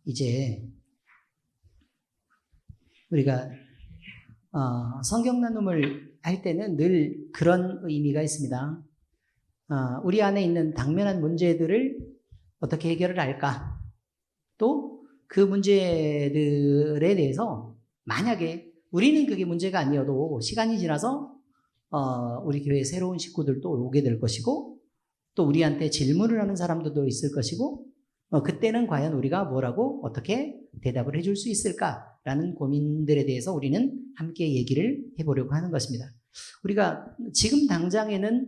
이제 우리가 성경 나눔을 할 때는 늘 그런 의미가 있습니다. 우리 안에 있는 당면한 문제들을 어떻게 해결을 할까? 또 그 문제들에 대해서 만약에 우리는 그게 문제가 아니어도 시간이 지나서 우리 교회에 새로운 식구들도 오게 될 것이고 또 우리한테 질문을 하는 사람들도 있을 것이고 그때는 과연 우리가 뭐라고 어떻게 대답을 해줄 수 있을까라는 고민들에 대해서 우리는 함께 얘기를 해보려고 하는 것입니다. 우리가 지금 당장에는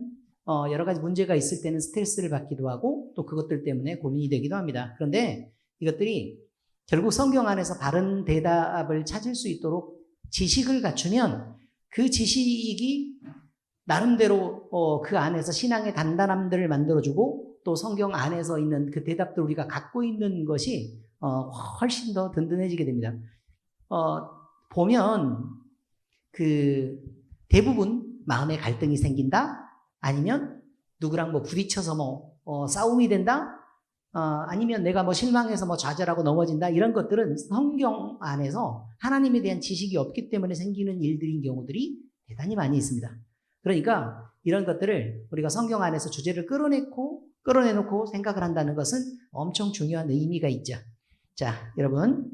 여러 가지 문제가 있을 때는 스트레스를 받기도 하고 또 그것들 때문에 고민이 되기도 합니다. 그런데 이것들이 결국 성경 안에서 바른 대답을 찾을 수 있도록 지식을 갖추면 그 지식이 나름대로 그 안에서 신앙의 단단함들을 만들어주고 또 성경 안에서 있는 그 대답들 우리가 갖고 있는 것이 훨씬 더 든든해지게 됩니다. 보면 그 대부분 마음에 갈등이 생긴다? 아니면 누구랑 뭐 부딪혀서 싸움이 된다? 아니면 내가 실망해서 좌절하고 넘어진다? 이런 것들은 성경 안에서 하나님에 대한 지식이 없기 때문에 생기는 일들인 경우들이 대단히 많이 있습니다. 그러니까 이런 것들을 우리가 성경 안에서 주제를 끌어내놓고 생각을 한다는 것은 엄청 중요한 의미가 있죠. 자, 여러분.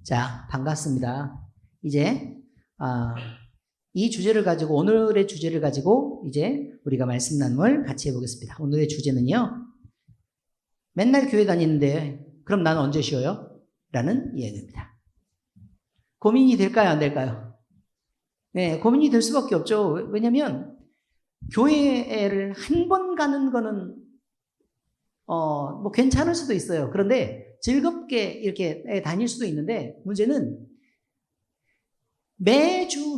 자, 반갑습니다. 이제, 이 주제를 가지고, 오늘의 주제를 가지고 이제 우리가 말씀 나눔을 같이 해보겠습니다. 오늘의 주제는요, 맨날 교회 다니는데, 그럼 나는 언제 쉬어요? 라는 이야기입니다. 고민이 될까요? 안 될까요? 네, 고민이 될 수밖에 없죠. 왜냐면, 교회를 한 번 가는 거는, 괜찮을 수도 있어요. 그런데 즐겁게 이렇게 다닐 수도 있는데, 문제는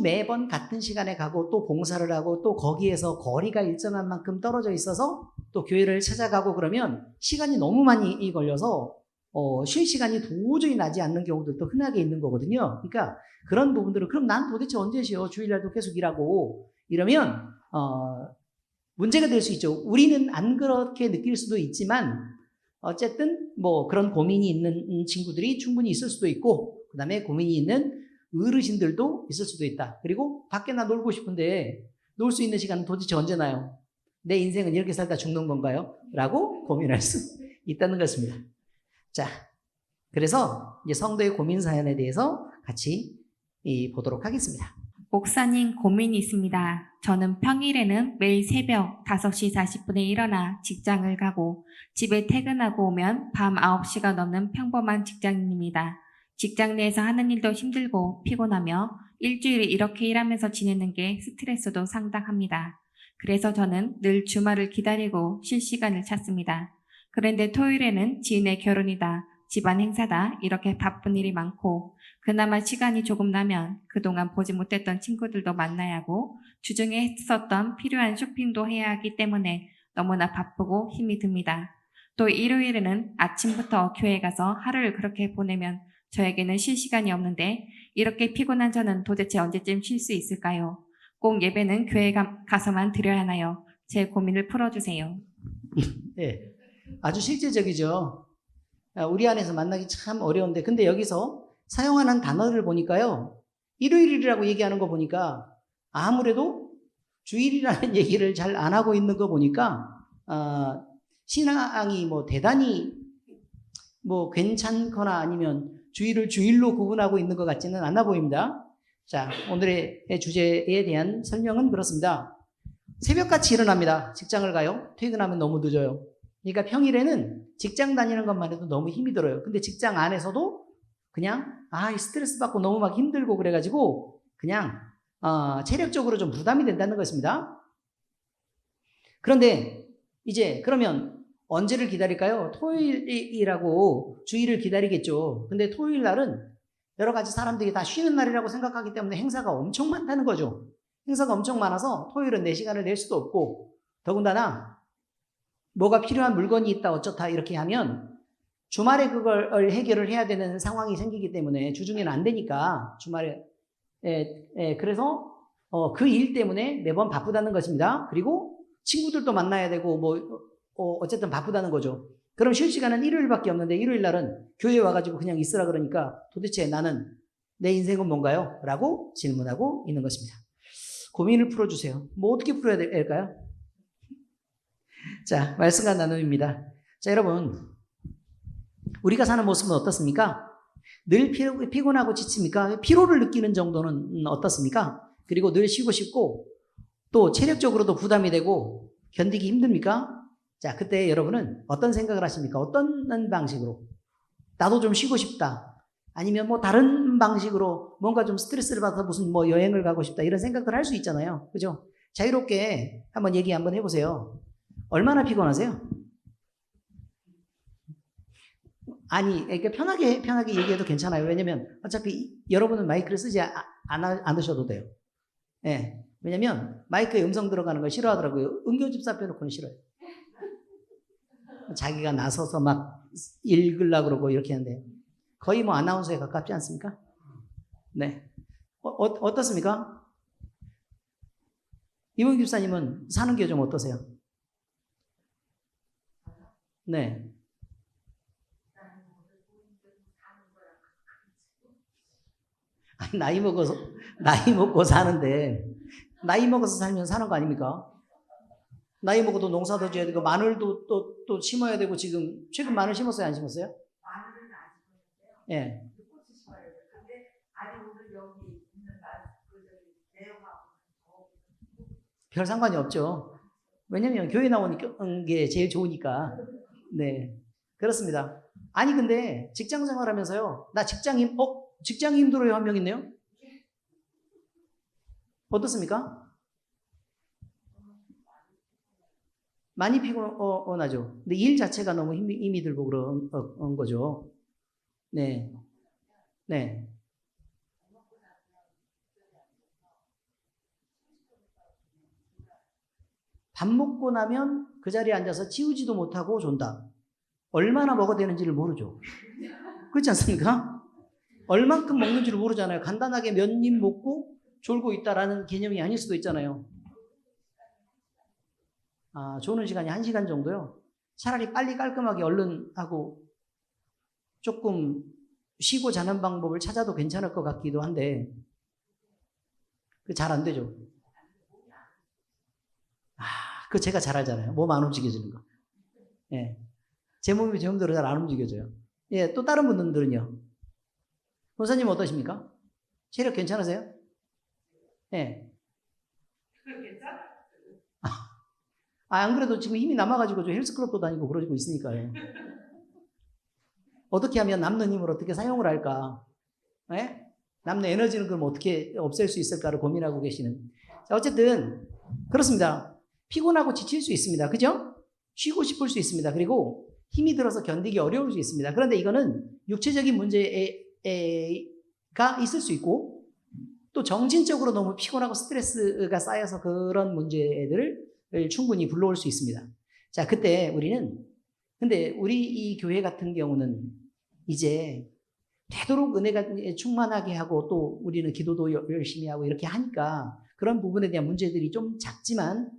매번 같은 시간에 가고 또 봉사를 하고 또 거기에서 거리가 일정한 만큼 떨어져 있어서 또 교회를 찾아가고 그러면 시간이 너무 많이 걸려서 쉴 시간이 도저히 나지 않는 경우들도 흔하게 있는 거거든요. 그러니까 그런 부분들은 그럼 난 도대체 언제 쉬어? 주일날도 계속 일하고 이러면 문제가 될 수 있죠. 우리는 안 그렇게 느낄 수도 있지만 어쨌든 그런 고민이 있는 친구들이 충분히 있을 수도 있고 그 다음에 고민이 있는 어르신들도 있을 수도 있다. 그리고 밖에 나 놀고 싶은데 놀 수 있는 시간은 도대체 언제 나요? 내 인생은 이렇게 살다 죽는 건가요? 라고 고민할 수 있다는 것입니다. 자, 그래서 이제 성도의 고민 사연에 대해서 같이 보도록 하겠습니다. 목사님, 고민이 있습니다. 저는 평일에는 매일 새벽 5시 40분에 일어나 직장을 가고 집에 퇴근하고 오면 밤 9시가 넘는 평범한 직장인입니다. 직장 내에서 하는 일도 힘들고 피곤하며 일주일에 이렇게 일하면서 지내는 게 스트레스도 상당합니다. 그래서 저는 늘 주말을 기다리고 쉴 시간을 찾습니다. 그런데 토요일에는 지인의 결혼이다, 집안 행사다 이렇게 바쁜 일이 많고 그나마 시간이 조금 나면 그동안 보지 못했던 친구들도 만나야 하고 주중에 했었던 필요한 쇼핑도 해야 하기 때문에 너무나 바쁘고 힘이 듭니다. 또 일요일에는 아침부터 교회 가서 하루를 그렇게 보내면 저에게는 쉴 시간이 없는데 이렇게 피곤한 저는 도대체 언제쯤 쉴 수 있을까요? 꼭 예배는 교회 가서만 드려야 하나요? 제 고민을 풀어주세요. 네, 아주 실제적이죠. 우리 안에서 만나기 참 어려운데 근데 여기서 사용하는 단어를 보니까요. 일요일이라고 얘기하는 거 보니까 아무래도 주일이라는 얘기를 잘 안 하고 있는 거 보니까 신앙이 대단히 괜찮거나 아니면 주일을 주일로 구분하고 있는 것 같지는 않아 보입니다. 자, 오늘의 주제에 대한 설명은 그렇습니다. 새벽같이 일어납니다. 직장을 가요. 퇴근하면 너무 늦어요. 그러니까 평일에는 직장 다니는 것만 해도 너무 힘이 들어요. 근데 직장 안에서도 그냥 스트레스 받고 너무 막 힘들고 그래가지고 그냥 체력적으로 좀 부담이 된다는 것입니다. 그런데 이제 그러면 언제를 기다릴까요? 토요일이라고 주일을 기다리겠죠. 근데 토요일 날은 여러 가지 사람들이 다 쉬는 날이라고 생각하기 때문에 행사가 엄청 많다는 거죠. 행사가 엄청 많아서 토요일은 내 시간을 낼 수도 없고 더군다나 뭐가 필요한 물건이 있다 어쩌다 이렇게 하면 주말에 그걸 해결을 해야 되는 상황이 생기기 때문에 주중에는 안 되니까 주말에 그래서 그 일 때문에 매번 바쁘다는 것입니다. 그리고 친구들도 만나야 되고 어쨌든 바쁘다는 거죠. 그럼 쉴 시간은 일요일밖에 없는데 일요일 날은 교회에 와가지고 그냥 있으라 그러니까 도대체 나는 내 인생은 뭔가요? 라고 질문하고 있는 것입니다. 고민을 풀어주세요. 뭐 어떻게 풀어야 될까요? 자, 말씀과 나눔입니다. 자, 여러분, 우리가 사는 모습은 어떻습니까? 늘 피곤하고 지칩니까? 피로를 느끼는 정도는 어떻습니까? 그리고 늘 쉬고 싶고 또 체력적으로도 부담이 되고 견디기 힘듭니까? 자, 그때 여러분은 어떤 생각을 하십니까? 어떤 방식으로? 나도 좀 쉬고 싶다. 아니면 뭐 다른 방식으로 뭔가 좀 스트레스를 받아서 무슨 뭐 여행을 가고 싶다. 이런 생각들 할 수 있잖아요. 그죠? 자유롭게 한번 얘기 한번 해보세요. 얼마나 피곤하세요? 아니, 그러니까 편하게 얘기해도 괜찮아요. 왜냐면 어차피 여러분은 마이크를 쓰지 않으셔도 돼요. 예. 왜냐면 마이크에 음성 들어가는 걸 싫어하더라고요. 은교집사 빼놓고는 싫어요. 자기가 나서서 막 읽으려고 그러고 이렇게 하는데 거의 뭐 아나운서에 가깝지 않습니까? 네. 어떻습니까? 이봉규 집사님은 사는 게 좀 어떠세요? 네. 아니, 나이 먹고 사는데, 나이 먹어서 살면 사는 거 아닙니까? 나이 먹어도 농사도 지어야 되고, 마늘도 또 심어야 되고, 최근 마늘 심었어요? 안 심었어요? 마늘은 안 심었는데요. 예. 꽃이 심어야 돼요. 근데 아직 오늘 여기 있는 내용하고 별 상관이 없죠. 왜냐면 교회 나오는 게 제일 좋으니까. 네. 그렇습니다. 아니, 근데 직장 생활 하면서요. 나 직장이 힘들어요. 한 명 있네요. 어떻습니까? 많이 피곤하죠. 근데 일 자체가 너무 힘이 들고 그런 거죠. 네. 네. 밥 먹고 나면 그 자리에 앉아서 치우지도 못하고 존다. 얼마나 먹어야 되는지를 모르죠. 그렇지 않습니까? 얼만큼 먹는지를 모르잖아요. 간단하게 몇 입 먹고 졸고 있다라는 개념이 아닐 수도 있잖아요. 조는 시간이 1시간 정도요. 차라리 빨리 깔끔하게 얼른 하고 조금 쉬고 자는 방법을 찾아도 괜찮을 것 같기도 한데 잘 안 되죠. 그거 제가 잘 알잖아요. 몸 안 움직여지는 거. 예. 제 몸대로 잘 안 움직여져요. 예, 또 다른 분들은요. 권사님 어떠십니까? 체력 괜찮으세요? 예. 안 그래도 지금 힘이 남아가지고 저 헬스클럽도 다니고 그러고 있으니까요. 어떻게 하면 남는 힘을 어떻게 사용을 할까? 예? 남는 에너지는 그럼 어떻게 없앨 수 있을까를 고민하고 계시는. 자, 어쨌든 그렇습니다. 피곤하고 지칠 수 있습니다. 그죠? 쉬고 싶을 수 있습니다. 그리고 힘이 들어서 견디기 어려울 수 있습니다. 그런데 이거는 육체적인 문제가 있을 수 있고 또 정신적으로 너무 피곤하고 스트레스가 쌓여서 그런 문제들을 충분히 불러올 수 있습니다. 자, 그때 근데 우리 이 교회 같은 경우는 이제 되도록 은혜가 충만하게 하고 또 우리는 기도도 열심히 하고 이렇게 하니까 그런 부분에 대한 문제들이 좀 작지만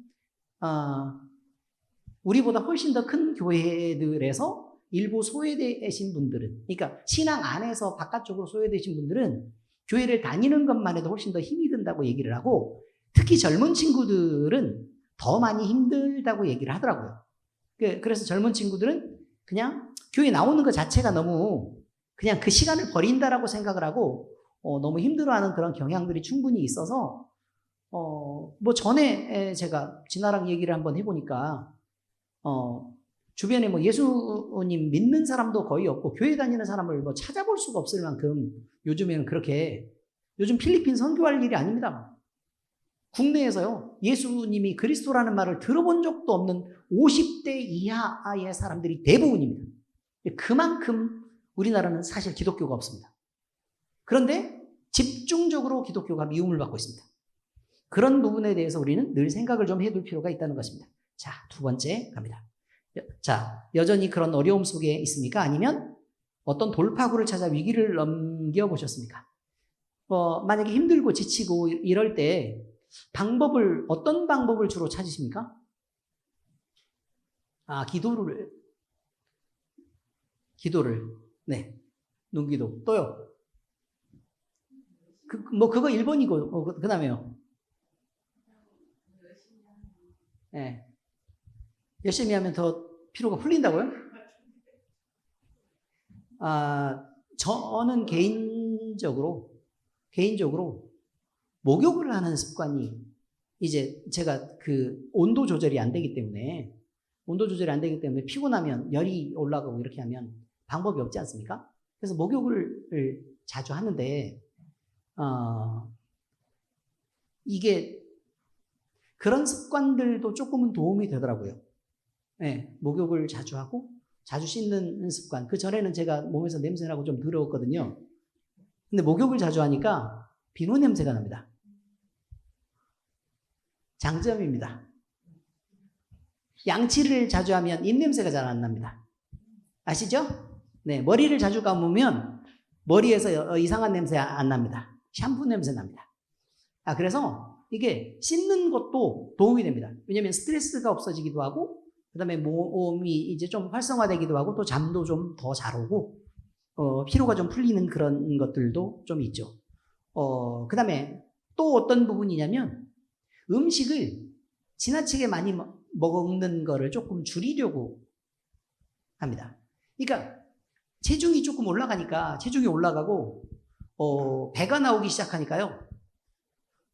우리보다 훨씬 더 큰 교회들에서 일부 소외되신 분들은, 그러니까 신앙 안에서 바깥쪽으로 소외되신 분들은 교회를 다니는 것만 해도 훨씬 더 힘이 든다고 얘기를 하고 특히 젊은 친구들은 더 많이 힘들다고 얘기를 하더라고요. 그래서 젊은 친구들은 그냥 교회 나오는 것 자체가 너무 그냥 그 시간을 버린다라고 생각을 하고 너무 힘들어하는 그런 경향들이 충분히 있어서 뭐 전에 제가 진아랑 얘기를 한번 해보니까 주변에 뭐 예수님 믿는 사람도 거의 없고 교회 다니는 사람을 뭐 찾아볼 수가 없을 만큼 요즘에는 요즘 필리핀 선교할 일이 아닙니다. 국내에서요 예수님이 그리스도라는 말을 들어본 적도 없는 50대 이하의 사람들이 대부분입니다. 그만큼 우리나라는 사실 기독교가 없습니다. 그런데 집중적으로 기독교가 미움을 받고 있습니다. 그런 부분에 대해서 우리는 늘 생각을 좀 해둘 필요가 있다는 것입니다. 자, 두 번째 갑니다. 자, 여전히 그런 어려움 속에 있습니까? 아니면 어떤 돌파구를 찾아 위기를 넘겨보셨습니까? 만약에 힘들고 지치고 이럴 때 어떤 방법을 주로 찾으십니까? 기도를. 기도를. 네. 눈기도. 또요. 그거 1번이고, 그 다음에요. 네. 열심히 하면 더 피로가 풀린다고요? 저는 개인적으로 목욕을 하는 습관이 이제 제가 온도 조절이 안 되기 때문에 피곤하면 열이 올라가고 이렇게 하면 방법이 없지 않습니까? 그래서 목욕을 자주 하는데, 이게 그런 습관들도 조금은 도움이 되더라고요. 네, 목욕을 자주 하고 자주 씻는 습관. 그 전에는 제가 몸에서 냄새나고 좀 더러웠거든요. 근데 목욕을 자주 하니까 비누 냄새가 납니다. 장점입니다. 양치를 자주 하면 입냄새가 잘 안 납니다. 아시죠? 네, 머리를 자주 감으면 머리에서 이상한 냄새 안 납니다. 샴푸 냄새 납니다. 그래서 이게 씻는 것도 도움이 됩니다. 왜냐하면 스트레스가 없어지기도 하고, 그 다음에 몸이 이제 좀 활성화되기도 하고, 또 잠도 좀 더 잘 오고, 피로가 좀 풀리는 그런 것들도 좀 있죠. 그 다음에 또 어떤 부분이냐면, 음식을 지나치게 많이 먹는 거를 조금 줄이려고 합니다. 그러니까 체중이 조금 체중이 올라가고 배가 나오기 시작하니까요.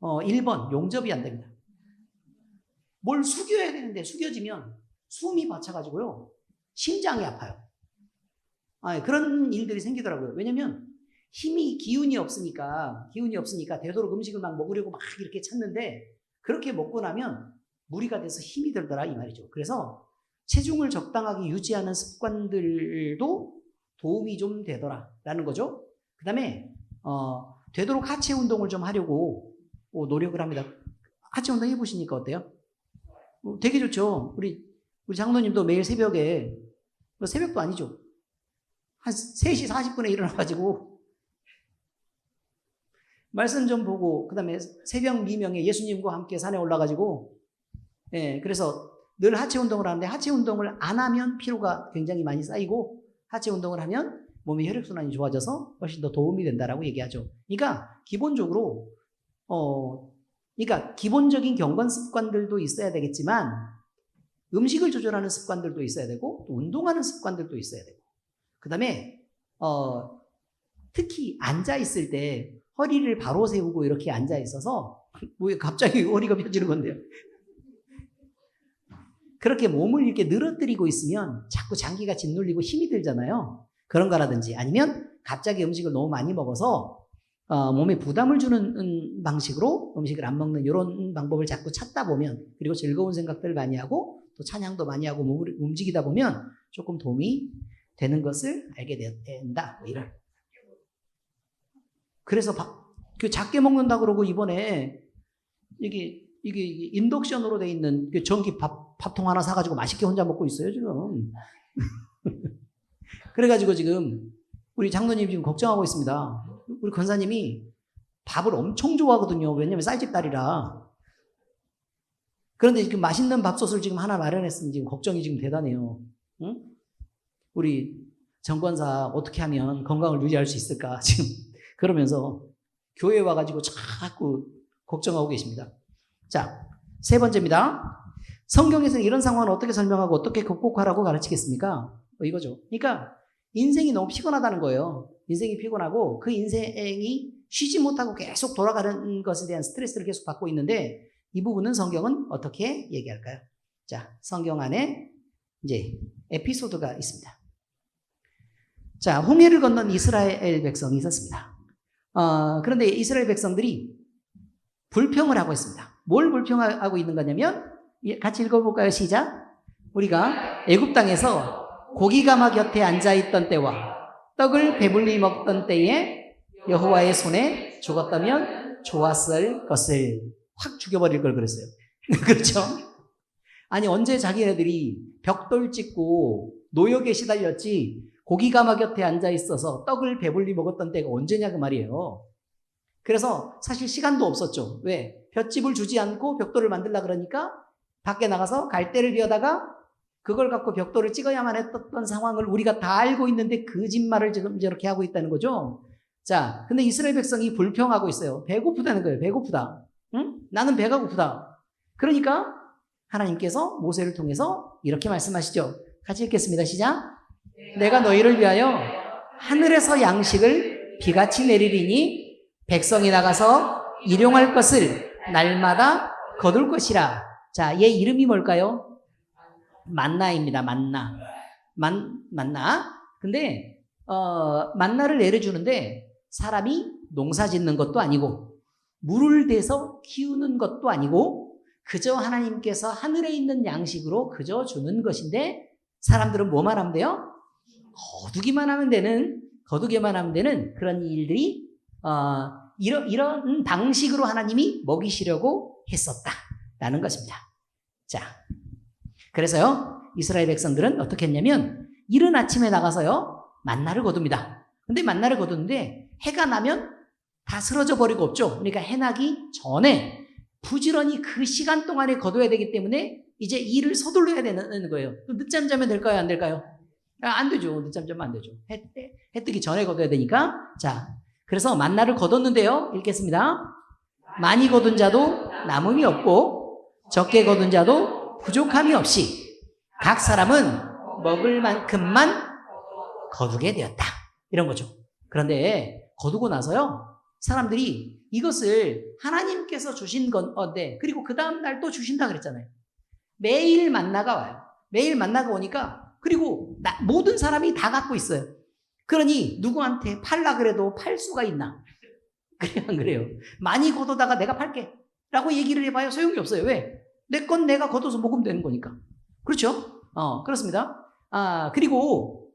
1번 용접이 안 됩니다. 뭘 숙여야 되는데 숙여지면 숨이 벅차가지고요. 심장이 아파요. 그런 일들이 생기더라고요. 왜냐면 기운이 없으니까 되도록 음식을 막 먹으려고 막 이렇게 찾는데, 그렇게 먹고 나면 무리가 돼서 힘이 들더라 이 말이죠. 그래서 체중을 적당하게 유지하는 습관들도 도움이 좀 되더라라는 거죠. 그 다음에 되도록 하체 운동을 좀 하려고 노력을 합니다. 하체 운동 해보시니까 어때요? 되게 좋죠. 우리 장로님도 매일 새벽에, 새벽도 아니죠, 한 3시 40분에 일어나가지고 말씀 좀 보고, 그 다음에 새벽 미명에 예수님과 함께 산에 올라가지고, 그래서 늘 하체 운동을 하는데, 하체 운동을 안 하면 피로가 굉장히 많이 쌓이고, 하체 운동을 하면 몸의 혈액순환이 좋아져서 훨씬 더 도움이 된다라고 얘기하죠. 그러니까 기본적인 경건 습관들도 있어야 되겠지만, 음식을 조절하는 습관들도 있어야 되고, 또 운동하는 습관들도 있어야 되고, 그 다음에 특히 앉아 있을 때 허리를 바로 세우고 이렇게 앉아 있어서, 왜 갑자기 허리가 펴지는 건데요? 그렇게 몸을 이렇게 늘어뜨리고 있으면 자꾸 장기가 짓눌리고 힘이 들잖아요. 그런 거라든지, 아니면 갑자기 음식을 너무 많이 먹어서 몸에 부담을 주는 방식으로 음식을 안 먹는 이런 방법을 자꾸 찾다 보면, 그리고 즐거운 생각들을 많이 하고 또 찬양도 많이 하고 몸을 움직이다 보면 조금 도움이 되는 것을 알게 된다. 이런. 그래서 작게 먹는다 그러고 이번에 이게 인덕션으로 돼 있는 전기 밥통 하나 사가지고 맛있게 혼자 먹고 있어요 지금. 그래가지고 지금 우리 장로님 지금 걱정하고 있습니다. 우리 권사님이 밥을 엄청 좋아하거든요. 왜냐면 쌀집 딸이라. 그런데 지금 맛있는 밥솥을 지금 하나 마련했으면 지금 걱정이 지금 대단해요. 응? 우리 정권사 어떻게 하면 건강을 유지할 수 있을까 지금 그러면서 교회에 와가지고 자꾸 걱정하고 계십니다. 자, 3번째입니다. 성경에서는 이런 상황을 어떻게 설명하고 어떻게 극복하라고 가르치겠습니까? 이거죠. 그러니까 인생이 너무 피곤하다는 거예요. 인생이 피곤하고 그 인생이 쉬지 못하고 계속 돌아가는 것에 대한 스트레스를 계속 받고 있는데, 이 부분은 성경은 어떻게 얘기할까요? 자, 성경 안에 이제 에피소드가 있습니다. 자, 홍해를 건넌 이스라엘 백성이 있었습니다. 그런데 이스라엘 백성들이 불평을 하고 있습니다. 뭘 불평하고 있는 거냐면, 같이 읽어볼까요? 시작. 우리가 애굽 땅에서 고기가마 곁에 앉아있던 때와 떡을 배불리 먹던 때에 여호와의 손에 죽었다면 좋았을 것을. 확 죽여버릴 걸 그랬어요. 그렇죠? 아니, 언제 자기네들이 벽돌 찍고 노역에 시달렸지 고기가마 곁에 앉아있어서 떡을 배불리 먹었던 때가 언제냐 그 말이에요. 그래서 사실 시간도 없었죠. 왜? 볏짚을 주지 않고 벽돌을 만들려고 그러니까 밖에 나가서 갈대를 비워다가 그걸 갖고 벽돌을 찍어야만 했던 상황을 우리가 다 알고 있는데 거짓말을 지금 저렇게 하고 있다는 거죠. 자, 근데 이스라엘 백성이 불평하고 있어요. 배고프다는 거예요. 배고프다. 응? 나는 배가 고프다. 그러니까 하나님께서 모세를 통해서 이렇게 말씀하시죠. 같이 읽겠습니다. 시작. 내가 너희를 위하여 하늘에서 양식을 비같이 내리리니 백성이 나가서 일용할 것을 날마다 거둘 것이라. 자, 얘 이름이 뭘까요? 만나입니다. 만나. 근데 만나를 내려주는데 사람이 농사 짓는 것도 아니고 물을 대서 키우는 것도 아니고 그저 하나님께서 하늘에 있는 양식으로 그저 주는 것인데 사람들은 뭐만 하면 돼요? 거두기만 하면 되는 그런 일들이 이런 방식으로 하나님이 먹이시려고 했었다라는 것입니다. 자, 그래서요 이스라엘 백성들은 어떻게 했냐면 이른 아침에 나가서요 만나를 거둡니다. 근데 만나를 거두는데 해가 나면 다 쓰러져 버리고 없죠. 그러니까 해 나기 전에 부지런히 그 시간 동안에 거둬야 되기 때문에 이제 일을 서둘러야 되는 거예요. 늦잠 자면 될까요? 안 될까요? 안 되죠. 늦잠 자면 안 되죠. 해 뜨기 전에 거둬야 되니까. 자, 그래서 만나를 거뒀는데요. 읽겠습니다. 많이 거둔 자도 남음이 없고 적게 거둔 자도 부족함이 없이 각 사람은 먹을 만큼만 거두게 되었다. 이런 거죠. 그런데 거두고 나서요. 사람들이 이것을 하나님께서 주신 건데 그리고 그 다음 날 또 주신다 그랬잖아요. 매일 만나가 와요. 매일 만나가 오니까 그리고 모든 사람이 다 갖고 있어요. 그러니 누구한테 팔라 그래도 팔 수가 있나? 그래요, 안 그래요? 많이 거두다가 내가 팔게 라고 얘기를 해봐요. 소용이 없어요. 왜? 내 건 내가 거둬서 먹으면 되는 거니까. 그렇죠? 그렇습니다. 그리고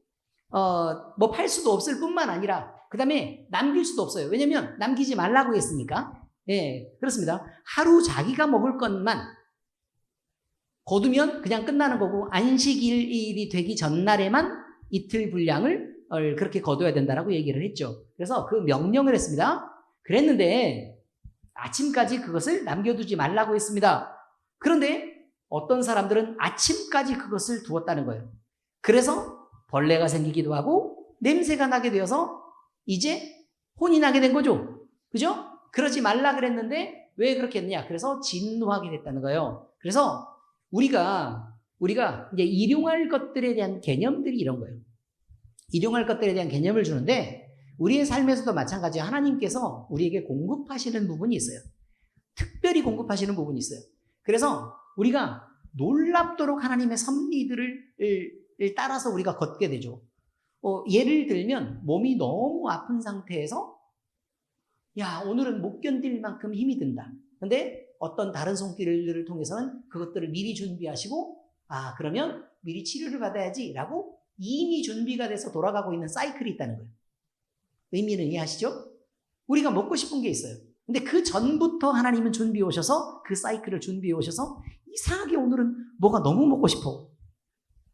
뭐 팔 수도 없을 뿐만 아니라 그 다음에 남길 수도 없어요. 왜냐면 남기지 말라고 했으니까. 예, 그렇습니다. 하루 자기가 먹을 것만 거두면 그냥 끝나는 거고 안식일이 되기 전날에만 이틀 분량을 그렇게 거둬야 된다라고 얘기를 했죠. 그래서 그 명령을 했습니다. 그랬는데 아침까지 그것을 남겨두지 말라고 했습니다. 그런데 어떤 사람들은 아침까지 그것을 두었다는 거예요. 그래서 벌레가 생기기도 하고 냄새가 나게 되어서 이제 혼이 나게 된 거죠. 그죠? 그러지 말라 그랬는데 왜 그렇게 했느냐? 그래서 진노하게 됐다는 거예요. 그래서 우리가 이제 일용할 것들에 대한 개념들이 이런 거예요. 일용할 것들에 대한 개념을 주는데 우리의 삶에서도 마찬가지로 하나님께서 우리에게 공급하시는 부분이 있어요. 특별히 공급하시는 부분이 있어요. 그래서 우리가 놀랍도록 하나님의 섭리들을 따라서 우리가 걷게 되죠. 예를 들면 몸이 너무 아픈 상태에서 야 오늘은 못 견딜 만큼 힘이 든다. 근데 어떤 다른 손길들을 통해서는 그것들을 미리 준비하시고 그러면 미리 치료를 받아야지 라고 이미 준비가 돼서 돌아가고 있는 사이클이 있다는 거예요. 의미는 이해하시죠? 우리가 먹고 싶은 게 있어요. 근데 그 전부터 하나님은 준비해 오셔서 그 사이클을 준비해 오셔서 이상하게 오늘은 뭐가 너무 먹고 싶어.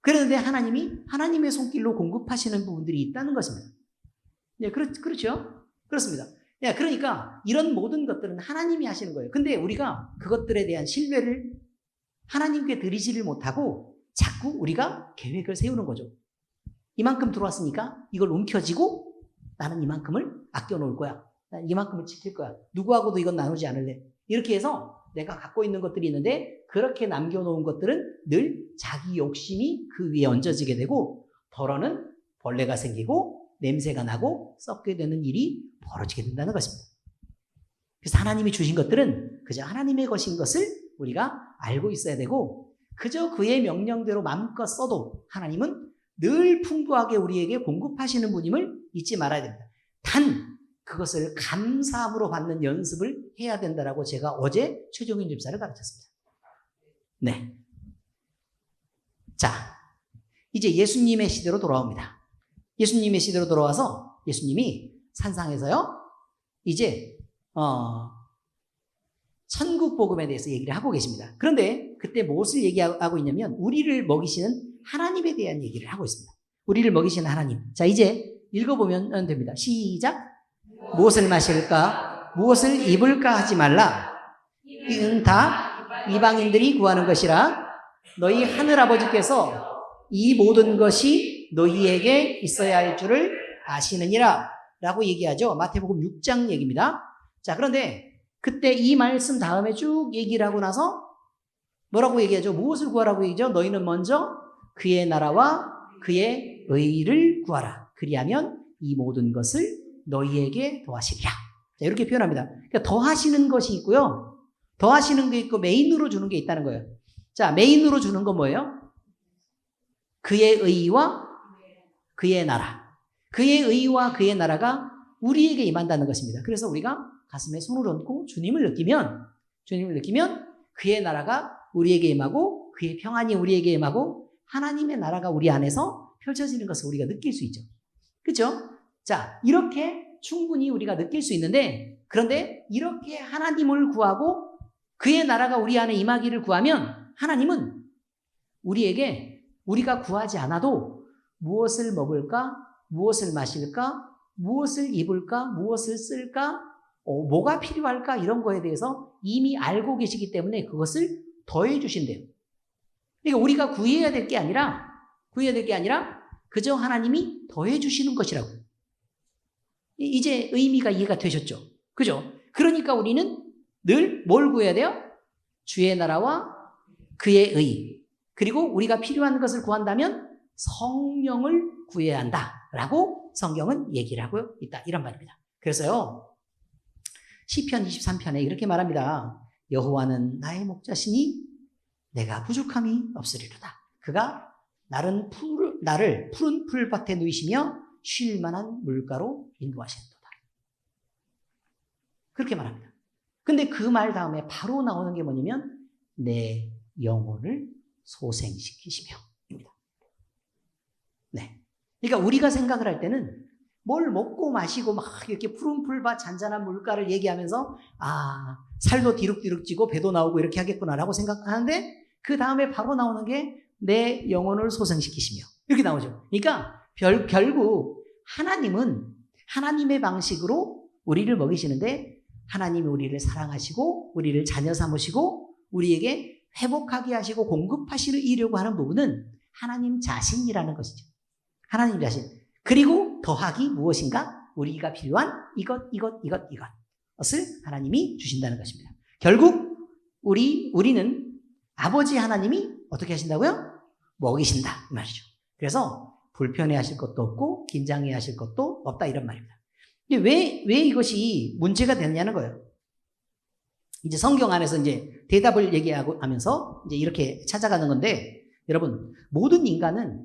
그런데 하나님이 하나님의 손길로 공급하시는 부분들이 있다는 것입니다. 네, 그렇죠? 그렇습니다. 네, 그러니까 이런 모든 것들은 하나님이 하시는 거예요. 근데 우리가 그것들에 대한 신뢰를 하나님께 드리지를 못하고 자꾸 우리가 계획을 세우는 거죠. 이만큼 들어왔으니까 이걸 움켜쥐고 나는 이만큼을 아껴놓을 거야. 난 이만큼을 지킬 거야. 누구하고도 이건 나누지 않을래. 이렇게 해서 내가 갖고 있는 것들이 있는데 그렇게 남겨놓은 것들은 늘 자기 욕심이 그 위에 얹어지게 되고 덜어는 벌레가 생기고 냄새가 나고 썩게 되는 일이 벌어지게 된다는 것입니다. 그래서 하나님이 주신 것들은 그저 하나님의 것인 것을 우리가 알고 있어야 되고 그저 그의 명령대로 마음껏 써도 하나님은 늘 풍부하게 우리에게 공급하시는 분임을 잊지 말아야 됩니다. 단 그것을 감사함으로 받는 연습을 해야 된다라고 제가 어제 최종인 집사를 가르쳤습니다. 네. 자, 이제 예수님의 시대로 돌아옵니다. 예수님의 시대로 돌아와서 예수님이 산상에서요, 이제, 천국 복음에 대해서 얘기를 하고 계십니다. 그런데 그때 무엇을 얘기하고 있냐면, 우리를 먹이시는 하나님에 대한 얘기를 하고 있습니다. 우리를 먹이시는 하나님. 자, 이제 읽어보면 됩니다. 시작. 무엇을 마실까? 무엇을 입을까 하지 말라. 이는 다 이방인들이 구하는 것이라. 너희 하늘아버지께서 이 모든 것이 너희에게 있어야 할 줄을 아시느니라 라고 얘기하죠. 마태복음 6장 얘기입니다. 자, 그런데 그때 이 말씀 다음에 쭉 얘기를 하고 나서 뭐라고 얘기하죠? 무엇을 구하라고 얘기죠? 너희는 먼저 그의 나라와 그의 의를 구하라. 그리하면 이 모든 것을 너희에게 더하시리라. 자, 이렇게 표현합니다. 그러니까 더하시는 것이 있고요. 더하시는 게 있고 메인으로 주는 게 있다는 거예요. 자, 메인으로 주는 건 뭐예요? 그의 의와 그의 나라. 그의 의와 그의 나라가 우리에게 임한다는 것입니다. 그래서 우리가 가슴에 손을 얹고 주님을 느끼면 그의 나라가 우리에게 임하고 그의 평안이 우리에게 임하고 하나님의 나라가 우리 안에서 펼쳐지는 것을 우리가 느낄 수 있죠. 그렇죠? 자, 이렇게 충분히 우리가 느낄 수 있는데, 그런데 이렇게 하나님을 구하고 그의 나라가 우리 안에 임하기를 구하면 하나님은 우리에게 우리가 구하지 않아도 무엇을 먹을까, 무엇을 마실까, 무엇을 입을까, 무엇을 쓸까, 뭐가 필요할까 이런 거에 대해서 이미 알고 계시기 때문에 그것을 더해 주신대요. 그러니까 우리가 구해야 될 게 아니라 그저 하나님이 더해 주시는 것이라고. 이제 의미가 이해가 되셨죠? 그죠? 그러니까 우리는 늘 뭘 구해야 돼요? 주의 나라와 그의 의. 그리고 우리가 필요한 것을 구한다면 성령을 구해야 한다라고 성경은 얘기를 하고 있다. 이런 말입니다. 그래서요. 시편 23편에 이렇게 말합니다. 여호와는 나의 목자시니 내가 부족함이 없으리로다. 그가 나를 푸른 풀밭에 누이시며 쉴 만한 물가로 인도하시는도다. 그렇게 말합니다. 근데 그 말 다음에 바로 나오는 게 뭐냐면 내 영혼을 소생시키시며 입니다. 네. 그러니까 우리가 생각을 할 때는 뭘 먹고 마시고 막 이렇게 푸른 풀밭 잔잔한 물가를 얘기하면서 살도 뒤룩뒤룩 찌고 배도 나오고 이렇게 하겠구나라고 생각하는데 그 다음에 바로 나오는 게 내 영혼을 소생시키시며 이렇게 나오죠. 그러니까 결국 하나님은 하나님의 방식으로 우리를 먹이시는데 하나님이 우리를 사랑하시고 우리를 자녀 삼으시고 우리에게 회복하게 하시고 공급하시려고 하는 부분은 하나님 자신이라는 것이죠. 하나님 자신. 그리고 더하기 무엇인가? 우리가 필요한 이것을 하나님이 주신다는 것입니다. 결국 우리는 아버지 하나님이 어떻게 하신다고요? 먹이신다 이 말이죠. 그래서 불편해하실 것도 없고 긴장해하실 것도 없다 이런 말입니다. 왜 이것이 문제가 되느냐는 거예요. 이제 성경 안에서 이제 대답을 얘기하면서 이제 이렇게 찾아가는 건데 여러분 모든 인간은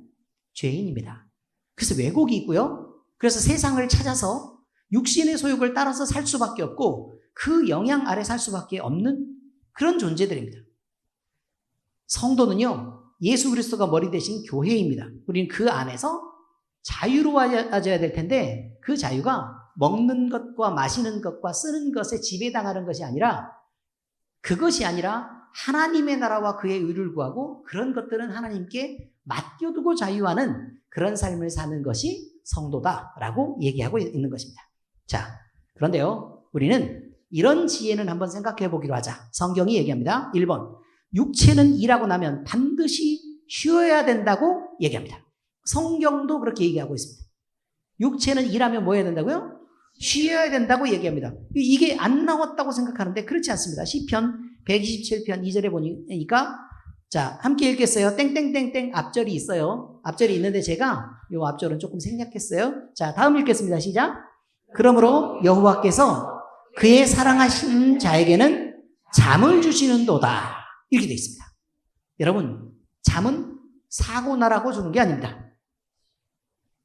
죄인입니다. 그래서 왜곡이 있고요. 그래서 세상을 찾아서 육신의 소욕을 따라서 살 수밖에 없고 그 영향 아래 살 수밖에 없는 그런 존재들입니다. 성도는요. 예수 그리스도가 머리 대신 교회입니다. 우리는 그 안에서 자유로워져야 될 텐데 그 자유가 먹는 것과 마시는 것과 쓰는 것에 지배당하는 것이 아니라 그것이 아니라 하나님의 나라와 그의 의를 구하고 그런 것들은 하나님께 맡겨두고 자유하는 그런 삶을 사는 것이 성도다라고 얘기하고 있는 것입니다. 자, 그런데요. 우리는 이런 지혜는 한번 생각해 보기로 하자. 성경이 얘기합니다. 1번. 육체는 일하고 나면 반드시 쉬어야 된다고 얘기합니다. 성경도 그렇게 얘기하고 있습니다. 육체는 일하면 뭐 해야 된다고요? 쉬어야 된다고 얘기합니다. 이게 안 나왔다고 생각하는데 그렇지 않습니다. 시편 127편 2절에 보니까 자, 함께 읽겠어요. 땡땡땡땡 앞절이 있어요. 앞절이 있는데 제가 이 앞절은 조금 생략했어요. 자, 다음 읽겠습니다. 시작. 그러므로 여호와께서 그의 사랑하시는 자에게는 잠을 주시는도다. 이렇게 되어 있습니다. 여러분, 잠은 사고 나라고 주는 게 아닙니다.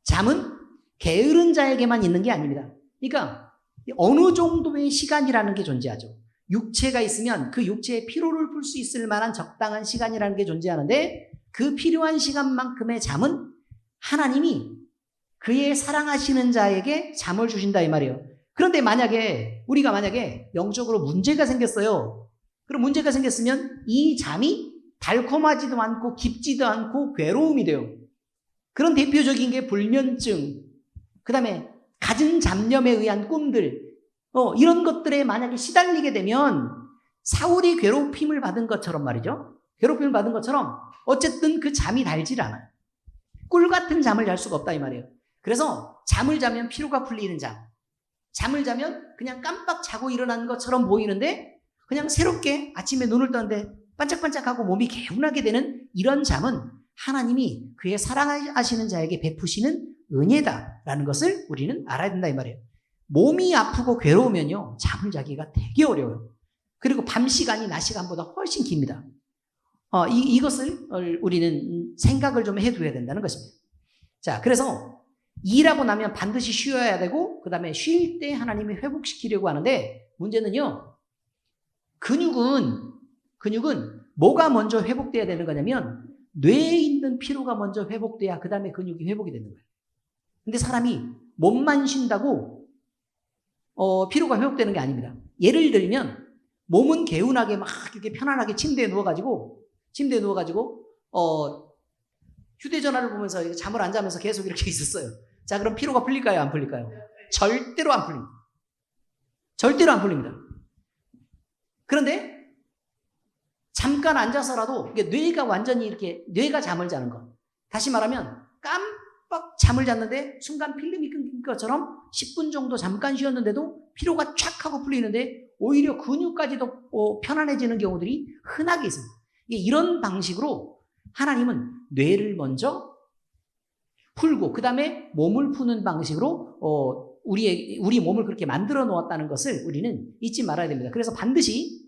잠은 게으른 자에게만 있는 게 아닙니다. 그러니까 어느 정도의 시간이라는 게 존재하죠. 육체가 있으면 그 육체의 피로를 풀 수 있을 만한 적당한 시간이라는 게 존재하는데 그 필요한 시간만큼의 잠은 하나님이 그의 사랑하시는 자에게 잠을 주신다 이 말이에요. 그런데 우리가 만약에 영적으로 문제가 생겼어요. 그럼 문제가 생겼으면 이 잠이 달콤하지도 않고 깊지도 않고 괴로움이 돼요. 그런 대표적인 게 불면증, 그 다음에 갖은 잡념에 의한 꿈들, 이런 것들에 만약에 시달리게 되면 사울이 괴롭힘을 받은 것처럼 말이죠. 괴롭힘을 받은 것처럼 어쨌든 그 잠이 달질 않아요. 꿀 같은 잠을 잘 수가 없다 이 말이에요. 그래서 잠을 자면 피로가 풀리는 잠. 잠을 자면 그냥 깜빡 자고 일어난 것처럼 보이는데 그냥 새롭게 아침에 눈을 떴는데 반짝반짝하고 몸이 개운하게 되는 이런 잠은 하나님이 그의 사랑하시는 자에게 베푸시는 은혜다라는 것을 우리는 알아야 된다 이 말이에요. 몸이 아프고 괴로우면요 잠을 자기가 되게 어려워요. 그리고 밤 시간이 낮 시간보다 훨씬 깁니다. 이것을 우리는 생각을 좀 해둬야 된다는 것입니다. 자, 그래서 일하고 나면 반드시 쉬어야 되고 그 다음에 쉴 때 하나님이 회복시키려고 하는데 문제는요 근육은 뭐가 먼저 회복돼야 되는 거냐면 뇌에 있는 피로가 먼저 회복돼야 그 다음에 근육이 회복이 되는 거예요. 근데 사람이 몸만 쉰다고 피로가 회복되는 게 아닙니다. 예를 들면 몸은 개운하게 막 이렇게 편안하게 침대에 누워가지고 휴대전화를 보면서 잠을 안 자면서 계속 이렇게 있었어요. 자, 그럼 피로가 풀릴까요? 안 풀릴까요? 절대로 안 풀립니다. 절대로 안 풀립니다. 그런데 잠깐 앉아서라도 뇌가 완전히 이렇게 뇌가 잠을 자는 것. 다시 말하면 깜빡 잠을 잤는데 순간 필름이 끊긴 것처럼 10분 정도 잠깐 쉬었는데도 피로가 촥 하고 풀리는데 오히려 근육까지도 편안해지는 경우들이 흔하게 있습니다. 이런 방식으로 하나님은 뇌를 먼저 풀고 그 다음에 몸을 푸는 방식으로 우리 몸을 그렇게 만들어 놓았다는 것을 우리는 잊지 말아야 됩니다. 그래서 반드시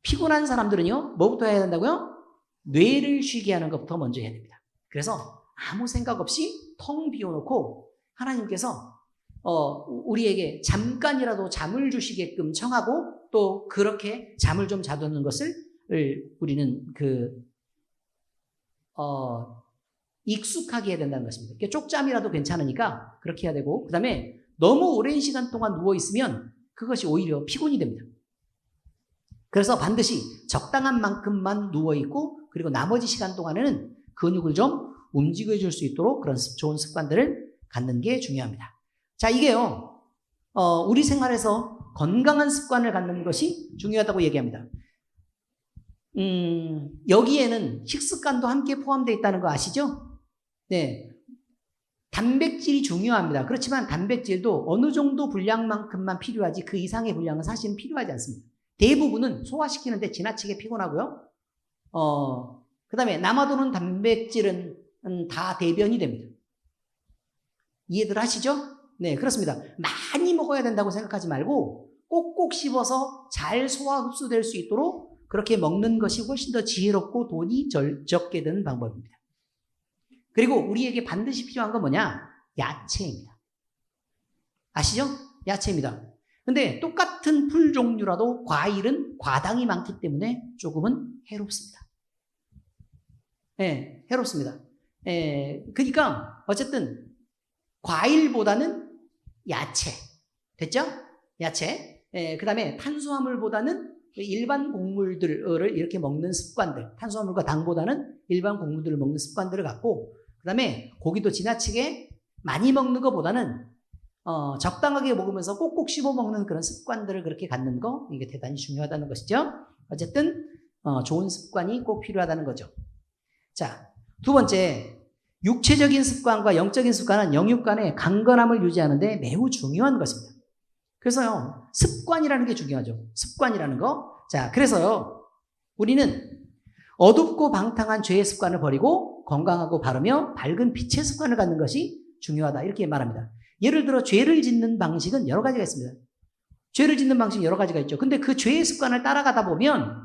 피곤한 사람들은요 뭐부터 해야 된다고요? 뇌를 쉬게 하는 것부터 먼저 해야 됩니다. 그래서 아무 생각 없이 텅 비워놓고 하나님께서 우리에게 잠깐이라도 잠을 주시게끔 청하고 또 그렇게 잠을 좀 자두는 것을 우리는 익숙하게 해야 된다는 것입니다. 쪽잠이라도 괜찮으니까 그렇게 해야 되고 그 다음에 너무 오랜 시간 동안 누워있으면 그것이 오히려 피곤이 됩니다. 그래서 반드시 적당한 만큼만 누워있고 그리고 나머지 시간 동안에는 근육을 좀 움직여줄 수 있도록 그런 좋은 습관들을 갖는 게 중요합니다. 자, 이게요 우리 생활에서 건강한 습관을 갖는 것이 중요하다고 얘기합니다. 여기에는 식습관도 함께 포함되어 있다는 거 아시죠? 네. 단백질이 중요합니다. 그렇지만 단백질도 어느 정도 분량만큼만 필요하지 그 이상의 분량은 사실은 필요하지 않습니다. 대부분은 소화시키는데 지나치게 피곤하고요. 그 다음에 남아도는 단백질은 다 대변이 됩니다. 이해들 하시죠? 네, 그렇습니다. 많이 먹어야 된다고 생각하지 말고 꼭꼭 씹어서 잘 소화 흡수될 수 있도록 그렇게 먹는 것이 훨씬 더 지혜롭고 돈이 적게 드는 방법입니다. 그리고 우리에게 반드시 필요한 건 뭐냐? 야채입니다. 아시죠? 야채입니다. 근데 똑같은 풀 종류라도 과일은 과당이 많기 때문에 조금은 해롭습니다. 네, 해롭습니다. 그러니까 어쨌든 과일보다는 야채. 됐죠? 야채. 그 다음에 탄수화물보다는 일반 곡물들을 이렇게 먹는 습관들, 탄수화물과 당보다는 일반 곡물들을 먹는 습관들을 갖고 그 다음에 고기도 지나치게 많이 먹는 것보다는 적당하게 먹으면서 꼭꼭 씹어 먹는 그런 습관들을 그렇게 갖는 거 이게 대단히 중요하다는 것이죠. 어쨌든 좋은 습관이 꼭 필요하다는 거죠. 자, 두 번째, 육체적인 습관과 영적인 습관은 영육 간의 강건함을 유지하는데 매우 중요한 것입니다. 그래서요, 습관이라는 게 중요하죠. 습관이라는 거. 자, 그래서요, 우리는 어둡고 방탕한 죄의 습관을 버리고 건강하고 바르며 밝은 빛의 습관을 갖는 것이 중요하다. 이렇게 말합니다. 예를 들어 죄를 짓는 방식은 여러 가지가 있습니다. 죄를 짓는 방식이 여러 가지가 있죠. 근데 그 죄의 습관을 따라가다 보면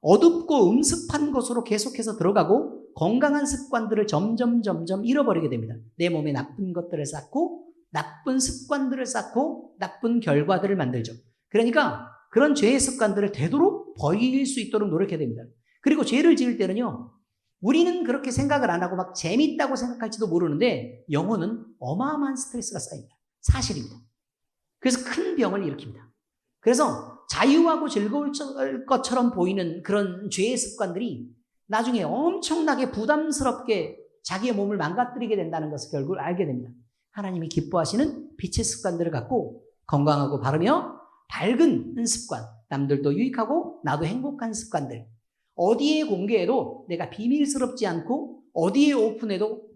어둡고 음습한 곳으로 계속해서 들어가고 건강한 습관들을 점점 잃어버리게 됩니다. 내 몸에 나쁜 것들을 쌓고 나쁜 습관들을 쌓고 나쁜 결과들을 만들죠. 그러니까 그런 죄의 습관들을 되도록 버릴 수 있도록 노력해야 됩니다. 그리고 죄를 지을 때는요, 우리는 그렇게 생각을 안 하고 막 재밌다고 생각할지도 모르는데 영혼은 어마어마한 스트레스가 쌓입니다. 사실입니다. 그래서 큰 병을 일으킵니다. 그래서 자유하고 즐거울 것처럼 보이는 그런 죄의 습관들이 나중에 엄청나게 부담스럽게 자기의 몸을 망가뜨리게 된다는 것을 결국 알게 됩니다. 하나님이 기뻐하시는 빛의 습관들을 갖고 건강하고 바르며 밝은 습관, 남들도 유익하고 나도 행복한 습관들, 어디에 공개해도 내가 비밀스럽지 않고 어디에 오픈해도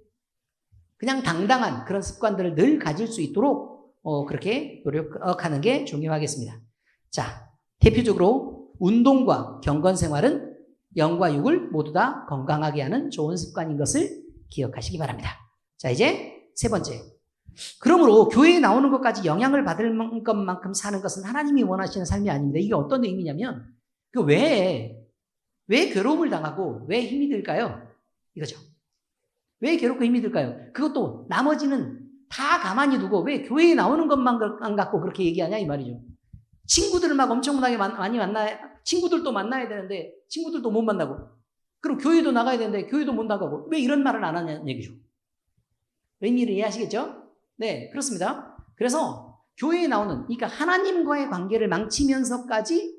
그냥 당당한 그런 습관들을 늘 가질 수 있도록 그렇게 노력하는 게 중요하겠습니다. 자, 대표적으로 운동과 경건 생활은 영과 육을 모두 다 건강하게 하는 좋은 습관인 것을 기억하시기 바랍니다. 자, 이제 세 번째. 그러므로 교회에 나오는 것까지 영향을 받을 것만큼 사는 것은 하나님이 원하시는 삶이 아닙니다. 이게 어떤 의미냐면 왜 괴로움을 당하고 왜 힘이 들까요? 이거죠. 왜 괴롭고 힘이 들까요? 그것도 나머지는 다 가만히 두고 왜 교회에 나오는 것만 갖고 그렇게 얘기하냐 이 말이죠. 친구들을 막 엄청나게 많이 만나야, 친구들도 만나야 되는데 친구들도 못 만나고, 그럼 교회도 나가야 되는데 교회도 못 나가고, 왜 이런 말을 안 하냐는 얘기죠. 의미를 이해하시겠죠? 네, 그렇습니다. 그래서 교회에 나오는, 그러니까 하나님과의 관계를 망치면서까지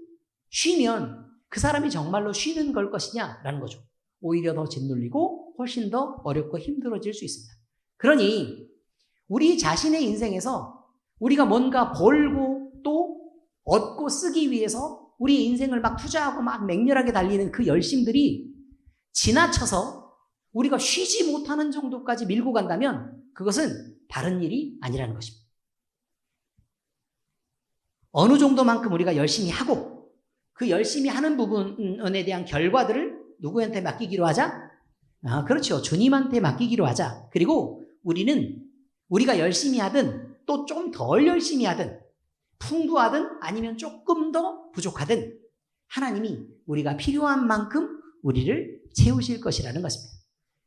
쉬면 그 사람이 정말로 쉬는 걸 것이냐라는 거죠. 오히려 더 짓눌리고 훨씬 더 어렵고 힘들어질 수 있습니다. 그러니 우리 자신의 인생에서 우리가 뭔가 벌고 또 얻고 쓰기 위해서 우리 인생을 막 투자하고 막 맹렬하게 달리는 그 열심들이 지나쳐서 우리가 쉬지 못하는 정도까지 밀고 간다면 그것은 바른 일이 아니라는 것입니다. 어느 정도만큼 우리가 열심히 하고 그 열심히 하는 부분에 대한 결과들을 누구한테 맡기기로 하자? 그렇죠. 주님한테 맡기기로 하자. 그리고 우리가 열심히 하든 또 좀 덜 열심히 하든 풍부하든 아니면 조금 더 부족하든 하나님이 우리가 필요한 만큼 우리를 채우실 것이라는 것입니다.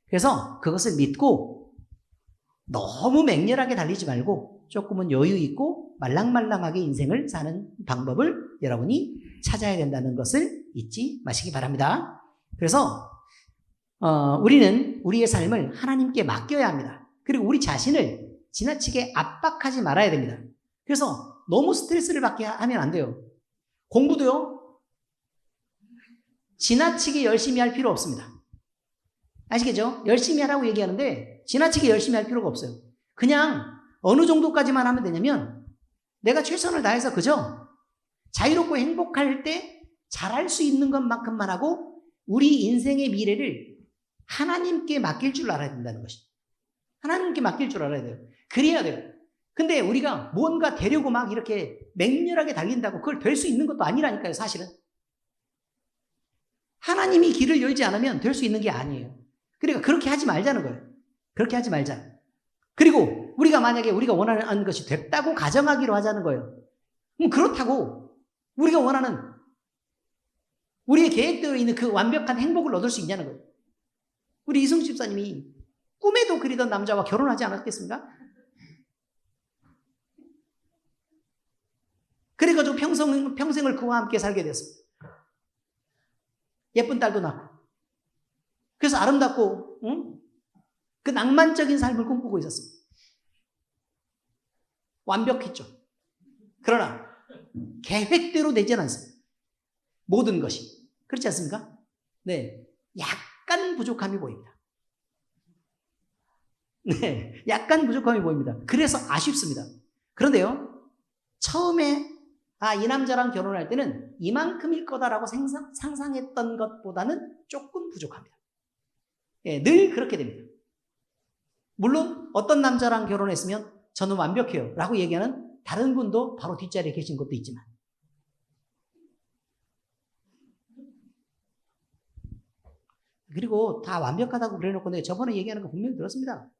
그래서 그것을 믿고 너무 맹렬하게 달리지 말고 조금은 여유 있고 말랑말랑하게 인생을 사는 방법을 여러분이 찾아야 된다는 것을 잊지 마시기 바랍니다. 그래서 우리는 우리의 삶을 하나님께 맡겨야 합니다. 그리고 우리 자신을 지나치게 압박하지 말아야 됩니다. 그래서 너무 스트레스를 받게 하면 안 돼요. 공부도요, 지나치게 열심히 할 필요 없습니다. 아시겠죠? 열심히 하라고 얘기하는데 지나치게 열심히 할 필요가 없어요. 그냥 어느 정도까지만 하면 되냐면 내가 최선을 다해서 그저 자유롭고 행복할 때 잘할 수 있는 것만큼만 하고 우리 인생의 미래를 하나님께 맡길 줄 알아야 된다는 것입니다. 하나님께 맡길 줄 알아야 돼요. 그래야 돼요. 근데 우리가 뭔가 되려고 막 이렇게 맹렬하게 달린다고 그걸 될 수 있는 것도 아니라니까요, 사실은. 하나님이 길을 열지 않으면 될 수 있는 게 아니에요. 그러니까 그렇게 하지 말자는 거예요. 그렇게 하지 말자. 그리고 우리가 만약에 우리가 원하는 것이 됐다고 가정하기로 하자는 거예요. 그렇다고 우리가 원하는 우리의 계획되어 있는 그 완벽한 행복을 얻을 수 있냐는 거예요. 우리 이승수 집사님이 꿈에도 그리던 남자와 결혼하지 않았겠습니까? 그래가지고 평생을 그와 함께 살게 됐습니다. 예쁜 딸도 낳고. 그래서 아름답고 그 낭만적인 삶을 꿈꾸고 있었습니다. 완벽했죠. 그러나 계획대로 되지는 않습니다. 모든 것이. 그렇지 않습니까? 네, 약간 부족함이 보입니다. 네, 약간 부족함이 보입니다. 그래서 아쉽습니다. 그런데요, 처음에 이 남자랑 결혼할 때는 이만큼일 거다라고 상상했던 것보다는 조금 부족합니다. 예, 늘 그렇게 됩니다. 물론 어떤 남자랑 결혼했으면 저는 완벽해요 라고 얘기하는 다른 분도 바로 뒷자리에 계신 것도 있지만, 그리고 다 완벽하다고 그래놓고 내가 저번에 얘기하는 거 분명히 들었습니다.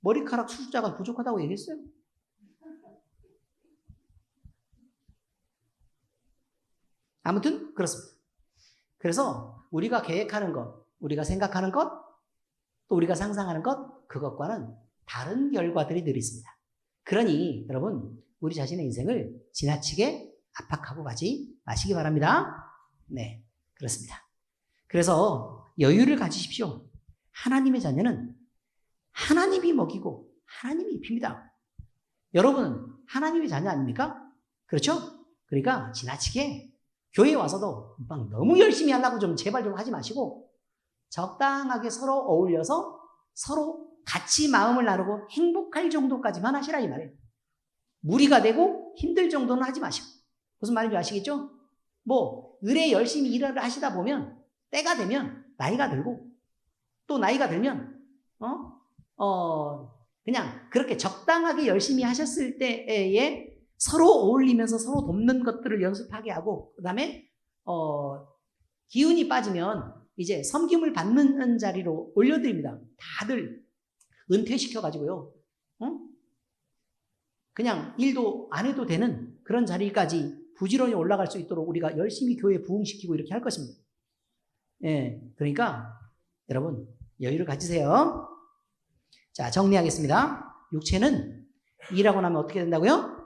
머리카락 숫자가 부족하다고 얘기했어요. 아무튼 그렇습니다. 그래서 우리가 계획하는 것, 우리가 생각하는 것, 또 우리가 상상하는 것, 그것과는 다른 결과들이 늘 있습니다. 그러니 여러분, 우리 자신의 인생을 지나치게 압박하고 가지 마시기 바랍니다. 네, 그렇습니다. 그래서 여유를 가지십시오. 하나님의 자녀는 하나님이 먹이고 하나님이 입힙니다. 여러분은 하나님의 자녀 아닙니까? 그렇죠? 그러니까 지나치게 교회에 와서도 막 너무 열심히 하려고 좀 제발 좀 하지 마시고 적당하게 서로 어울려서 서로 같이 마음을 나누고 행복할 정도까지만 하시라 이 말이에요. 무리가 되고 힘들 정도는 하지 마시고. 무슨 말인지 아시겠죠? 을에 열심히 일을 하시다 보면 때가 되면 나이가 들고 또 나이가 들면 그냥 그렇게 적당하게 열심히 하셨을 때에 서로 어울리면서 서로 돕는 것들을 연습하게 하고 그다음에 기운이 빠지면 이제 섬김을 받는 자리로 올려드립니다. 다들 은퇴시켜가지고요. 그냥 일도 안 해도 되는 그런 자리까지 부지런히 올라갈 수 있도록 우리가 열심히 교회 부흥시키고 이렇게 할 것입니다. 예, 그러니까 여러분 여유를 가지세요. 자, 정리하겠습니다. 육체는 일하고 나면 어떻게 된다고요?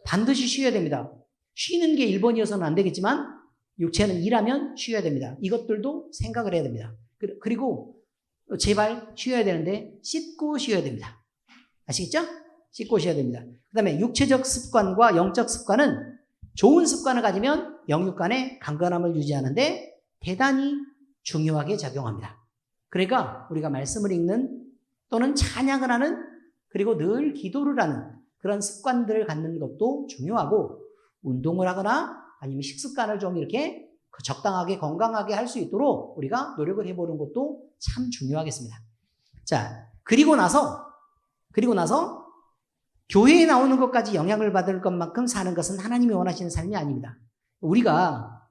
반드시 쉬어야 됩니다. 쉬는 게 1번이어서는 안 되겠지만 육체는 일하면 쉬어야 됩니다. 이것들도 생각을 해야 됩니다. 그리고 제발 쉬어야 되는데 씻고 쉬어야 됩니다. 아시겠죠? 씻고 쉬어야 됩니다. 그 다음에 육체적 습관과 영적 습관은 좋은 습관을 가지면 영육 간의 강건함을 유지하는데 대단히 중요하게 작용합니다. 그러니까 우리가 말씀을 읽는 또는 찬양을 하는 그리고 늘 기도를 하는 그런 습관들을 갖는 것도 중요하고 운동을 하거나 아니면 식습관을 좀 이렇게 적당하게 건강하게 할 수 있도록 우리가 노력을 해보는 것도 참 중요하겠습니다. 자, 그리고 나서 교회에 나오는 것까지 영향을 받을 것만큼 사는 것은 하나님이 원하시는 삶이 아닙니다. 우리가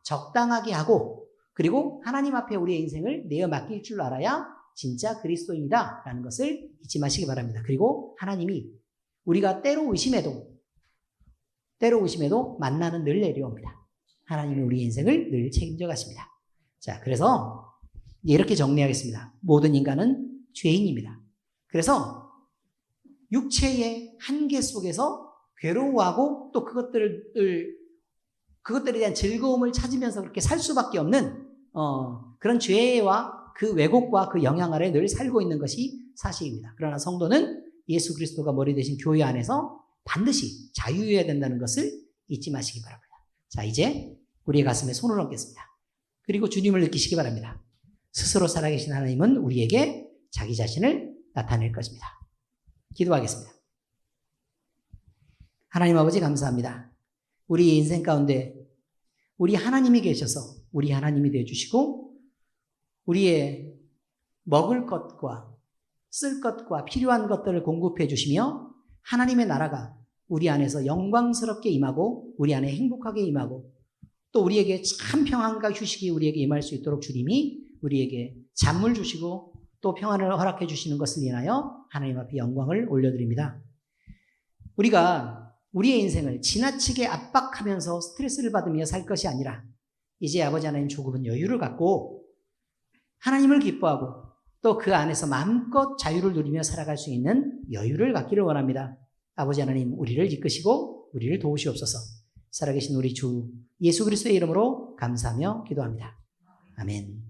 적당하게 하고 그리고 하나님 앞에 우리의 인생을 내어 맡길 줄 알아야 진짜 그리스도인이다 라는 것을 잊지 마시기 바랍니다. 그리고 하나님이 우리가 때로 의심해도 만나는 늘 내려옵니다. 하나님이 우리의 인생을 늘 책임져 가십니다. 자, 그래서 이렇게 정리하겠습니다. 모든 인간은 죄인입니다. 그래서 육체의 한계 속에서 괴로워하고 또 그것들에 대한 즐거움을 찾으면서 그렇게 살 수밖에 없는 그런 죄와 그 왜곡과 그 영향 아래 늘 살고 있는 것이 사실입니다. 그러나 성도는 예수 그리스도가 머리 되신 교회 안에서 반드시 자유해야 된다는 것을 잊지 마시기 바랍니다. 자, 이제 우리의 가슴에 손을 얹겠습니다. 그리고 주님을 느끼시기 바랍니다. 스스로 살아계신 하나님은 우리에게 자기 자신을 나타낼 것입니다. 기도하겠습니다. 하나님 아버지 감사합니다. 우리 인생 가운데 우리 하나님이 계셔서 우리 하나님이 되어주시고 우리의 먹을 것과 쓸 것과 필요한 것들을 공급해 주시며 하나님의 나라가 우리 안에서 영광스럽게 임하고 우리 안에 행복하게 임하고 또 우리에게 참 평안과 휴식이 우리에게 임할 수 있도록 주님이 우리에게 잠을 주시고 또 평안을 허락해 주시는 것을 인하여 하나님 앞에 영광을 올려드립니다. 우리가 우리의 인생을 지나치게 압박하면서 스트레스를 받으며 살 것이 아니라 이제 아버지 하나님 조금은 여유를 갖고 하나님을 기뻐하고 또 그 안에서 마음껏 자유를 누리며 살아갈 수 있는 여유를 갖기를 원합니다. 아버지 하나님 우리를 이끄시고 우리를 도우시옵소서. 살아계신 우리 주 예수 그리스도의 이름으로 감사하며 기도합니다. 아멘.